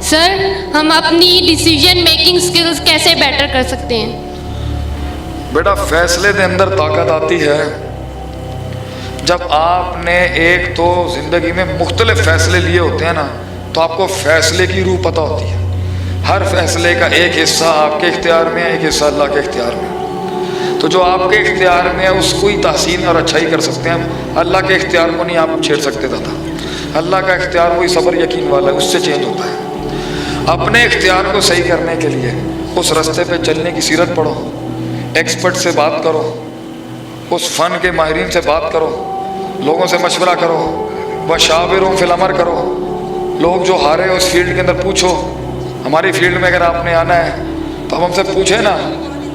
سر ہم اپنی decision making skills کیسے بیٹر کر سکتے ہیں؟ بیٹا فیصلے دے اندر طاقت آتی ہے جب آپ نے ایک تو زندگی میں مختلف فیصلے لیے ہوتے ہیں نا، تو آپ کو فیصلے کی روح پتہ ہوتی ہے. ہر فیصلے کا ایک حصہ آپ کے اختیار میں ہے، ایک حصہ اللہ کے اختیار میں ہے. تو جو آپ کے اختیار میں ہے اس کو ہی تحسین اور اچھائی کر سکتے ہیں. اللہ کے اختیار کو نہیں آپ چھیڑ سکتے دادا. اللہ کا اختیار وہی صبر یقین والا ہے، اس سے چینج ہوتا ہے. اپنے اختیار کو صحیح کرنے کے لیے اس راستے پہ چلنے کی سیرت پڑھو، ایکسپرٹ سے بات کرو، اس فن کے ماہرین سے بات کرو، لوگوں سے مشورہ کرو، وشاوروں فی الامر کرو. لوگ جو ہارے اس فیلڈ کے اندر پوچھو. ہماری فیلڈ میں اگر آپ نے آنا ہے تو اب ہم سے پوچھیں نا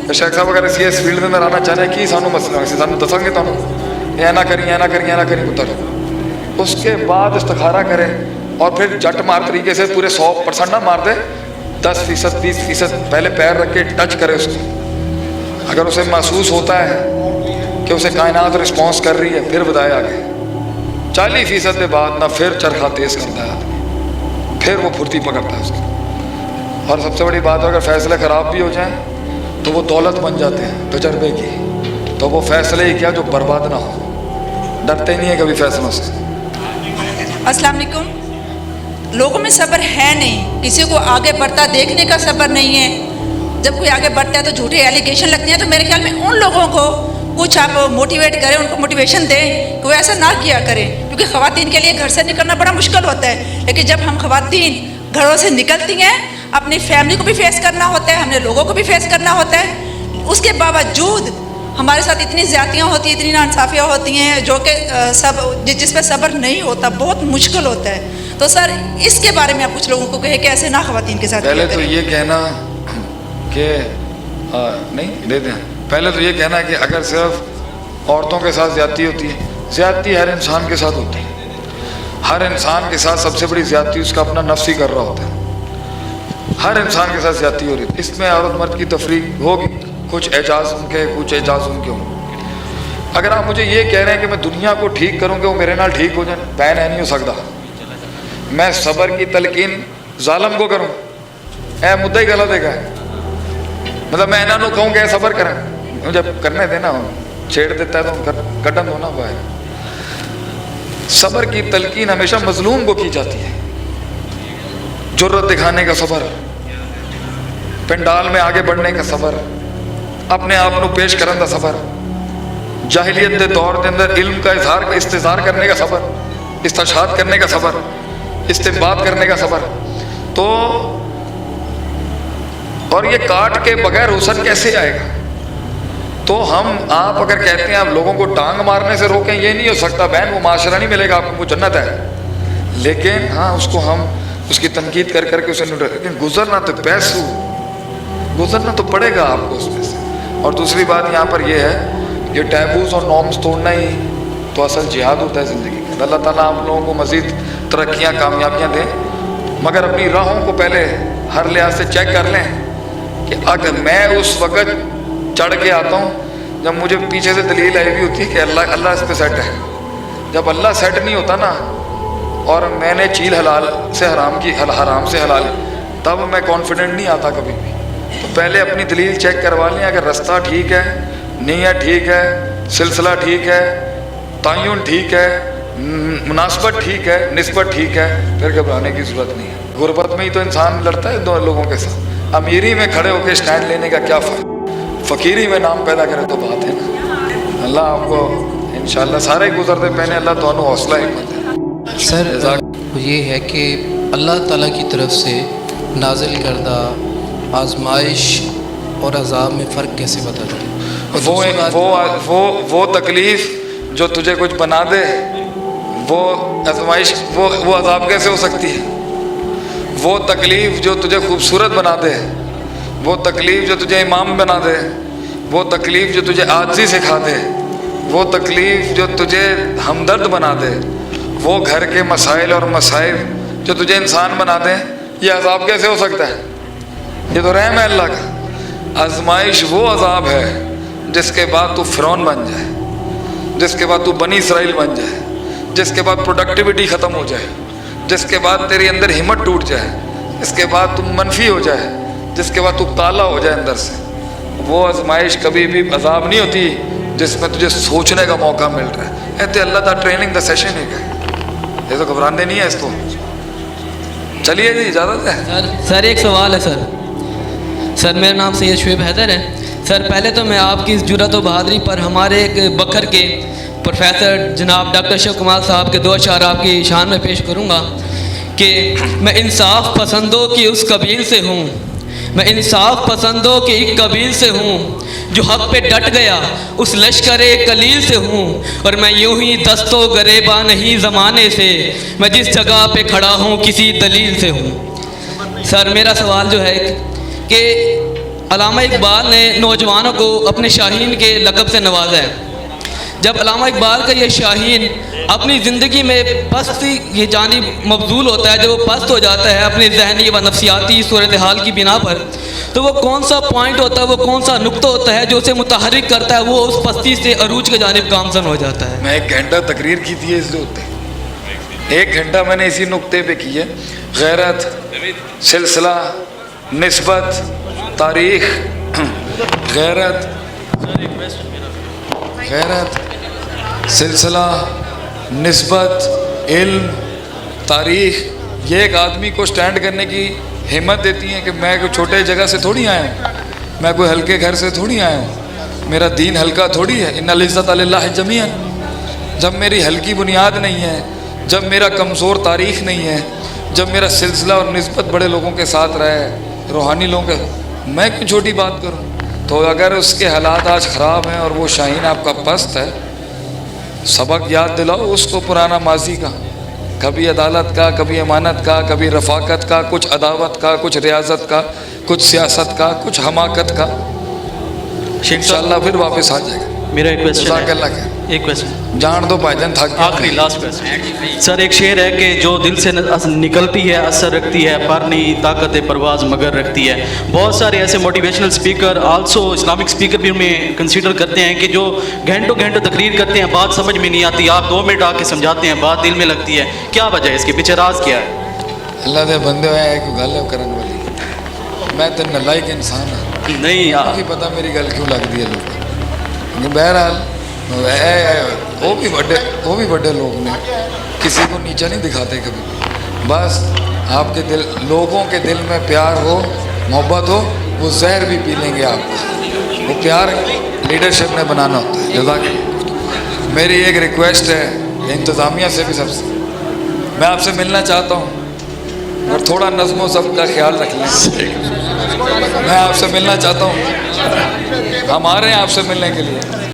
کہ شیخ صاحب اگر اس فیلڈ کے اندر آنا چاہتے ہیں کہ سانو مسئلہ سانو دسیں گے تمہیں یہ نہ کریں یہ نہ کریں یہ نہ کریں پتر. اس کے بعد استخارہ کریں اور پھر جٹ مار طریقے سے پورے 100% نہ مار دے، 10% 20% پہلے پیر رکھ کے ٹچ کرے اس کو. اگر اسے محسوس ہوتا ہے کہ اسے کائنات رسپانس کر رہی ہے پھر بتائے آگے. 40% کے بعد نہ پھر چرخہ تیز کرتا ہے آدمی، پھر وہ پھرتی پکڑتا ہے اس کی. اور سب سے بڑی بات ہے اگر فیصلے خراب بھی ہو جائیں تو وہ دولت بن جاتے ہیں تجربے کی. تو وہ فیصلے ہی کیا جو برباد نہ ہو. ڈرتے نہیں ہیں کبھی فیصلوں سے. السلام علیکم. لوگوں میں صبر ہے نہیں، کسی کو آگے بڑھتا دیکھنے کا صبر نہیں ہے. جب کوئی آگے بڑھتا ہے تو جھوٹے ایلیگیشن لگتے ہیں. تو میرے خیال میں ان لوگوں کو کچھ آپ موٹیویٹ کریں، ان کو موٹیویشن دیں کہ وہ ایسا نہ کیا کریں. کیونکہ خواتین کے لیے گھر سے نکلنا بڑا مشکل ہوتا ہے، لیکن جب ہم خواتین گھروں سے نکلتی ہیں اپنی فیملی کو بھی فیس کرنا ہوتا ہے، ہم نے لوگوں کو بھی فیس کرنا ہوتا ہے. اس کے باوجود ہمارے ساتھ اتنی زیادتیاں ہوتی ہیں، اتنی ناانصافیاں ہوتی ہیں جو کہ جس پہ صبر نہیں ہوتا، بہت مشکل ہوتا ہے. تو سر اس کے بارے میں آپ کچھ لوگوں کو کہیں کہ ایسے نہ خواتین کے ساتھ. پہلے تو یہ کہنا کہ نہیں دے دیں. پہلے تو یہ کہنا کہ اگر صرف عورتوں کے ساتھ زیادتی ہوتی ہے، زیادتی ہر انسان کے ساتھ ہوتی ہے. ہر انسان کے ساتھ سب سے بڑی زیادتی اس کا اپنا نفس ہی کر رہا ہوتا ہے. ہر انسان کے ساتھ زیادتی ہو رہی ہے. اس میں عورت مرد کی تفریق ہوگی، کچھ اعجاز ان کے کچھ اعجاز ان کے ہوں. اگر آپ مجھے یہ کہہ رہے ہیں کہ میں دنیا کو ٹھیک کروں کہ وہ میرے نال ٹھیک ہو جائیں، بین ہے نہیں ہو سکتا. میں صبر کی تلقین ظالم کو کروں، اے مدعا ہی غلط ہے. مطلب میں انہوں کہوں کہ صبر کریں، جب کرنے دینا چھیڑ دیتا ہے تو کٹن ہونا ہوا ہے. صبر کی تلقین ہمیشہ مظلوم کو کی جاتی ہے. جرت دکھانے کا صبر، پنڈال میں آگے بڑھنے کا صبر، اپنے آپ کو پیش کرنے کا صبر، جاہلیت کے دور کے اندر علم کا اظہار استظہار کرنے کا صبر، استشہاد کرنے کا صبر، استنباط کرنے کا صبر. تو اور یہ کاٹ کے بغیر حسن کیسے آئے گا؟ تو ہم آپ اگر کہتے ہیں آپ لوگوں کو ٹانگ مارنے سے روکیں، یہ نہیں ہو سکتا بہن. وہ معاشرہ نہیں ملے گا آپ کو، وہ جنت ہے. لیکن ہاں اس کو ہم اس کی تنقید کر کر کے اسے نہیں، لیکن گزرنا تو پیسو گزرنا تو پڑے گا آپ کو اس میں سے. اور دوسری بات یہاں پر یہ ہے، یہ ٹیبوز اور نارمز توڑنا ہی تو اصل جہاد ہوتا ہے زندگی کا. اللہ تعالیٰ آپ لوگوں کو مزید ترقیاں کامیابیاں دیں، مگر اپنی راہوں کو پہلے ہر لحاظ سے چیک کر لیں کہ اگر میں اس وقت چڑھ کے آتا ہوں جب مجھے پیچھے سے دلیل آئی بھی ہوتی ہے کہ اللہ اس پہ سیٹ ہے. جب اللہ سیٹ نہیں ہوتا نا اور میں نے چیل حلال سے حرام کی حرام سے حلال، تب میں کانفیڈنٹ نہیں آتا کبھی بھی. تو پہلے اپنی دلیل چیک کروا لیں. اگر رستہ ٹھیک ہے، نیت ٹھیک ہے، سلسلہ ٹھیک ہے، تعین ٹھیک ہے، مناسبت ٹھیک ہے، نسبت ٹھیک ہے، پھر گھبرانے کی ضرورت نہیں ہے. غربت میں ہی تو انسان لڑتا ہے دو لوگوں کے ساتھ. امیری میں کھڑے ہو کے اسٹینڈ لینے کا کیا فرق؟ فقیری میں نام پیدا کرے تو بات ہے نا. اللہ آپ کو انشاءاللہ سارے گزرتے پہنے اللہ دونوں حوصلہ حکمت ہے. سر یہ ہے کہ اللہ تعالیٰ کی طرف سے نازل کردہ آزمائش اور عذاب میں فرق کیسے بتا دیں؟ وہ تکلیف جو تجھے کچھ بنا دے، وہ آزمائش وہ عذاب کیسے ہو سکتی ہے؟ وہ تکلیف جو تجھے خوبصورت بنا دے، وہ تکلیف جو تجھے امام بنا دے، وہ تکلیف جو تجھے عاجزی سکھا دے، وہ تکلیف جو تجھے ہمدرد بنا دے، وہ گھر کے مسائل اور مصائب جو تجھے انسان بنا دیں، یہ عذاب کیسے ہو سکتا ہے؟ یہ تو رحم ہے اللہ کا. آزمائش وہ عذاب ہے جس کے بعد تو فرعون بن جائے، جس کے بعد تو بنی اسرائیل بن جائے، جس کے بعد پروڈکٹیوٹی ختم ہو جائے، جس کے بعد تیرے اندر ہمت ٹوٹ جائے، اس کے بعد تم منفی ہو جائے، جس کے بعد تو کالا ہو جائے اندر سے، وہ آزمائش کبھی بھی عذاب نہیں ہوتی جس میں تجھے سوچنے کا موقع مل رہا ہے. اے اللہ دا ٹریننگ دا سیشن ہے، یہ تو گھبرانے نہیں ہے اس کو. چلیے جی اجازت ہے. سر ایک سوال ہے سر میرا نام سید شعیب حیدر ہے. سر پہلے تو میں آپ کی اس جرأت و بہادری پر ہمارے ایک بکر کے پروفیسر جناب ڈاکٹر اشرف کمال صاحب کے 2 اشعار آپ کی شان میں پیش کروں گا کہ میں انصاف پسندوں کی اس قبیل سے ہوں، میں انصاف پسندوں کی ایک قبیل سے ہوں، جو حق پہ ڈٹ گیا اس لشکر قلیل سے ہوں، اور میں یوں ہی دست و گریباں نہیں زمانے سے، میں جس جگہ پہ کھڑا ہوں کسی دلیل سے ہوں. سر میرا سوال جو ہے کہ علامہ اقبال نے نوجوانوں کو اپنے شاہین کے لقب سے نوازا ہے. جب علامہ اقبال کا یہ شاہین اپنی زندگی میں پستی یہ جانب مبذول ہوتا ہے، جب وہ پست ہو جاتا ہے اپنی ذہنی و نفسیاتی صورتحال کی بنا پر، تو وہ کون سا پوائنٹ ہوتا ہے، وہ کون سا نقطہ ہوتا ہے جو اسے متحرک کرتا ہے، وہ اس پستی سے عروج کی جانب گامزن ہو جاتا ہے؟ میں 1 گھنٹہ تقریر کی تھی اس ہوتے، 1 گھنٹہ میں نے اسی نقطے پہ کی ہے. غیرت، سلسلہ، نسبت، تاریخ. غیرت، سلسلہ، نسبت، علم، تاریخ، یہ ایک آدمی کو سٹینڈ کرنے کی ہمت دیتی ہیں کہ میں کوئی چھوٹے جگہ سے تھوڑی آیا ہوں، میں کوئی ہلکے گھر سے تھوڑی آیا ہوں، میرا دین ہلکا تھوڑی ہے. ان العزت للہ جمیعا. جب میری ہلکی بنیاد نہیں ہے، جب میرا کمزور تاریخ نہیں ہے، جب میرا سلسلہ اور نسبت بڑے لوگوں کے ساتھ رہا ہے، روحانی لوگوں کے، میں کیوں چھوٹی بات کروں؟ تو اگر اس کے حالات آج خراب ہیں اور وہ شاہین آپ کا پست ہے، سبق یاد دلاؤ اس کو پرانا ماضی کا، کبھی عدالت کا، کبھی امانت کا، کبھی رفاقت کا، کچھ عداوت کا، کچھ ریاضت کا، کچھ سیاست کا، کچھ حماقت کا. انشاءاللہ پھر واپس آ جائے گا. میرا ایک کویسچن جزاک ہے، اللہ خیر. ایک کویسچن جان دو بھائی جان، تھک آخری لاسٹ کویسچن. سر ایک شعر ہے کہ جو دل سے نکلتی ہے اثر رکھتی ہے، پر نہیں طاقت پرواز مگر رکھتی ہے. بہت سارے ایسے motivational speaker, also Islamic speaker بھی ہمیں کنسیڈر کرتے ہیں کہ جو گھنٹوں گھنٹوں تقریر کرتے ہیں، بات سمجھ میں نہیں آتی، آپ 2 منٹ آ کے سمجھاتے ہیں، بات دل میں لگتی ہے. کیا وجہ ہے اس کے پیچھے، راز کیا ہے؟ اللہ دے بندے ہوئے ایک گل کرن والی، میں تو نالائق انسان ہوں، نہیں پتہ میری گل کیوں لگتی ہے لوگ. بہرحال وہ بھی بڑے لوگ نے، کسی کو نیچا نہیں دکھاتے کبھی. بس آپ کے دل، لوگوں کے دل میں پیار ہو، محبت ہو، وہ زہر بھی پی لیں گے آپ کو. وہ پیار لیڈرشپ نے بنانا ہوتا ہے. جزاک اللہ. میری ایک ریکویسٹ ہے انتظامیہ سے بھی، سب سے میں آپ سے ملنا چاہتا ہوں، اور تھوڑا نظم و ضبط کا خیال رکھ لیں. میں آپ سے ملنا چاہتا ہوں، ہم آ رہے ہیں آپ سے ملنے کے لیے.